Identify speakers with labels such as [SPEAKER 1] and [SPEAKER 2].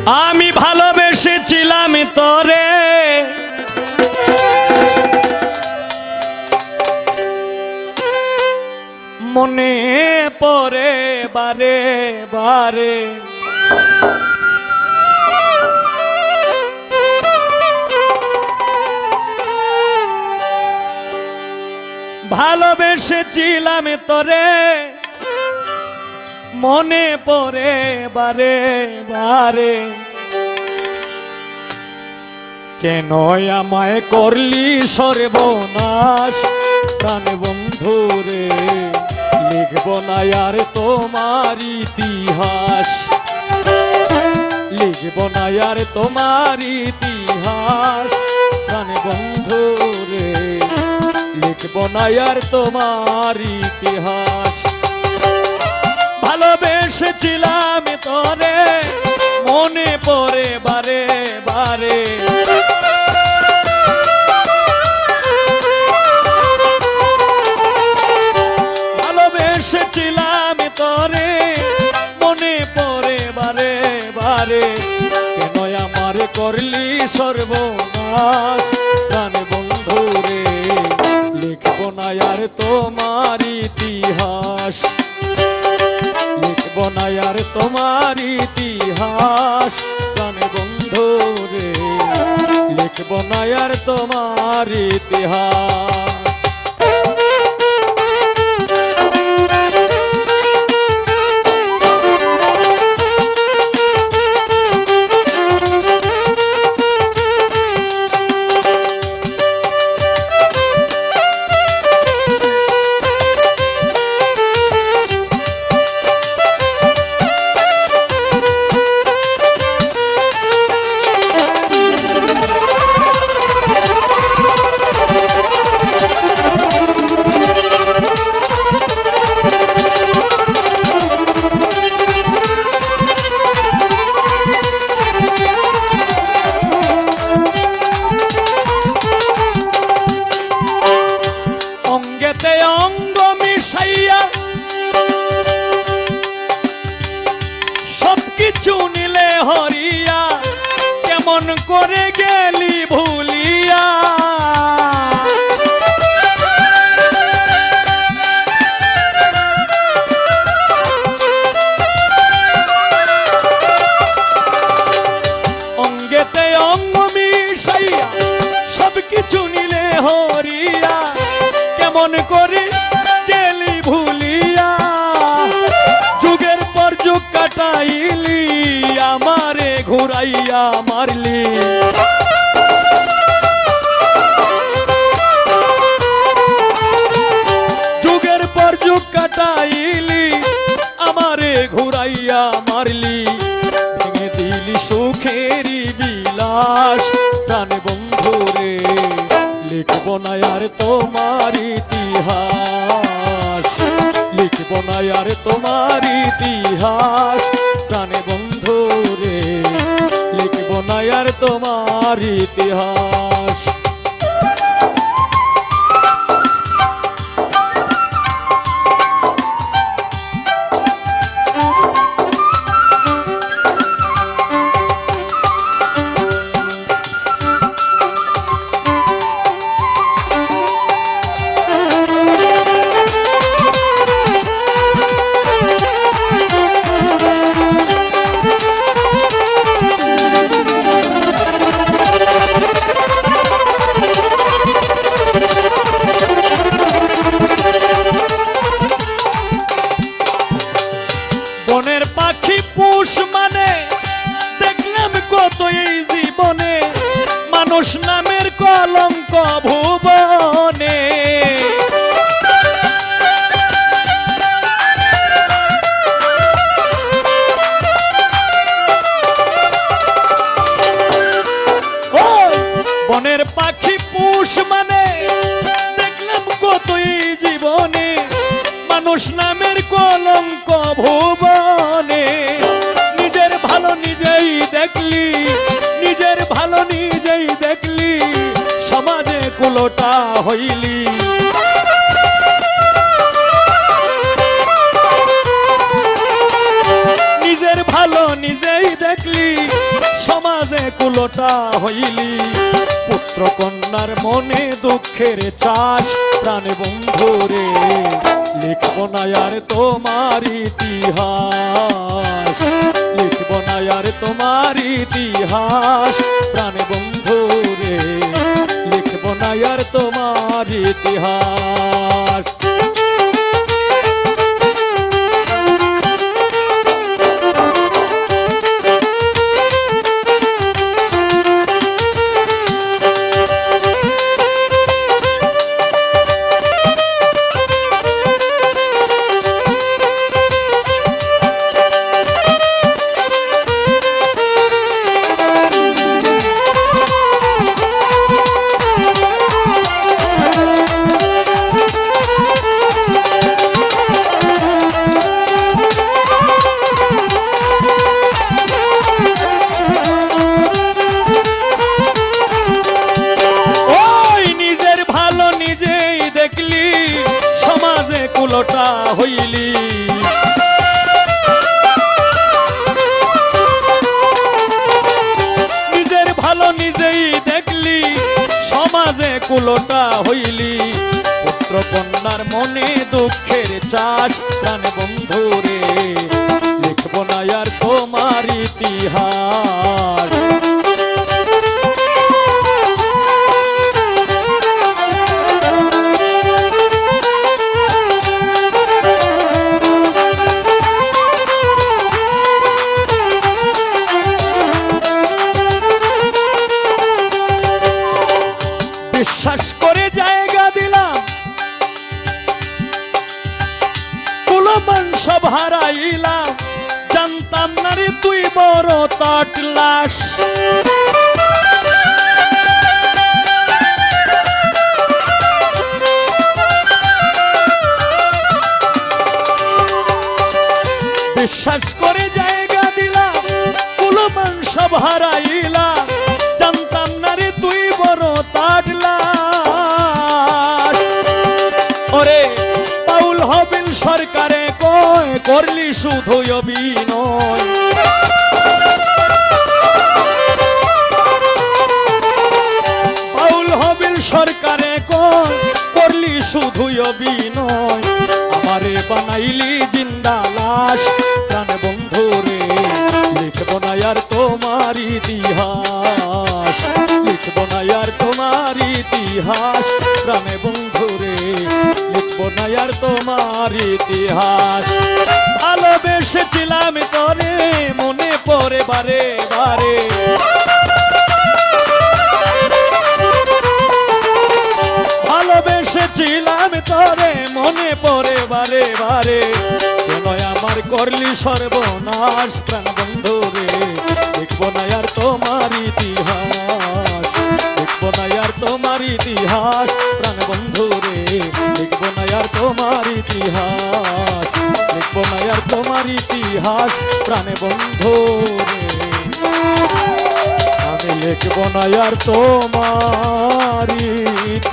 [SPEAKER 1] আমি ভালোবেসেছিলাম তোরে, মনে পড়ে বারে বারে। ভালোবেসেছিলাম তোরে, মনে পড়ে বারে বারে। কেন আমায় করলি সর্বনাশ প্রাণ বন্ধু রে, লিখব না আর তোমার ইতিহাস, লিখব না আর তোমার ইতিহাস প্রাণ বন্ধু রে, লিখব না আর তোমার ইতিহাস। ভালোবেসেছিলাম তোরে, মনে পড়ে বারে বারে। ভালোবেসেছিলাম তোরে, মনে পড়ে বারে বারে। কেন আমার করলি সর্বনাশ প্রাণ বন্ধু রে, লিখব না আর তোমার ইতিহাস, লিখব না আর তোমার ইতিহাস প্রাণ বন্ধু রে, লিখব না আর তোমার ইতিহাস। অঙ্গ মিশাইয়া সবকিছু নিলে হরিয়া, কেমন করে গেলি ভুলিয়া। অঙ্গেতে অঙ্গ মিশাইয়া সবকিছু নিলে হরিয়া, কেমন করে গেলি ভুলিয়া। যুগের পর যুগ কাটাইলি, আমারে ঘুরাইয়া মারলি। যুগের পর যুগ কাটাইলি, আমারে ঘুরাইয়া মারলি। ভেঙে দিলি সুখেরি বিলাস প্রাণ বন্ধু রে, লিখব না আর তোমার ইতিহাস, লিখব না আর তোমার ইতিহাস প্রাণ বন্ধু রে, লিখব না আর তোমার ইতিহাস। বনের পাখি পুষ মানে দেখলাম কত এই জীবনে, মানুষ নামের কলঙ্ক ভুবনে। বনের পাখি পুষ মানে দেখলাম কত এই জীবনে, মানুষ নামের কলঙ্ক ভুবনে। নিজের ভালো নিজেই দেখলি, নিজের ভালো নিজেই দেখলি, সমাজে কুলোটা হইলি। নিজের ভালো নিজেই দেখলি, সমাজে কুলোটা হইলি পুত্র কন্যার মনে দুঃখের চাষ প্রাণে বন্ধুরে লিখব না আর তোমার ইতিহাস লিখব না আর তোমার ইতিহাস প্রাণে বন্ধুরে লিখব না আর তোমার ইতিহাস কুলোটা হইলি নিজের ভালো নিজেই দেখলি সমাজে কুলোটা হইলি পুত্র কন্যার মনে দুঃখের চাষ প্রাণে বন্ধুরে লিখব না আর তোমার ইতিহাস বিশ্বাস করে জায়গা দিলাম কুলমান সব হারাইলাম জানতাম না রে তুই বড় তাটলাস বিশ্বাস করে জায়গা দিলাম কুলমান সব হারাইলাম জানতাম না রে তুই বড় তাটলাস ওরে বাউল হবিল সরকারে কয় করলি শুধু অভিনয় বাউল হবিল সরকারে কয় করলি শুধু অভিনয় আমারে বানাইলি জিন্দা লাশ প্রাণ বন্ধুরে লিখব না আর তোমার ইতিহাস লিখব না আর তোমার ইতিহাস প্রাণে বন্ধুরে লিখব না আর তোমার ইতিহাস ভালোবেসেছিলাম তোরে মনে পড়ে বারে বারে ভালোবেসেছিলাম তোরে মনে পড়ে বারে বারে কেন আমার করলি সর্বনাশ প্রাণ বন্ধুরে লিখব না আর তোমার ইতিহাস লিখব না আর তোমার ইতিহাস প্রাণ বন্ধুরে লিখব না আর তোমার ইতিহাস লিখব না আর তোমার ইতিহাস প্রাণে বন্ধুরে আমি লিখব না আর তোমার ইতিহাস।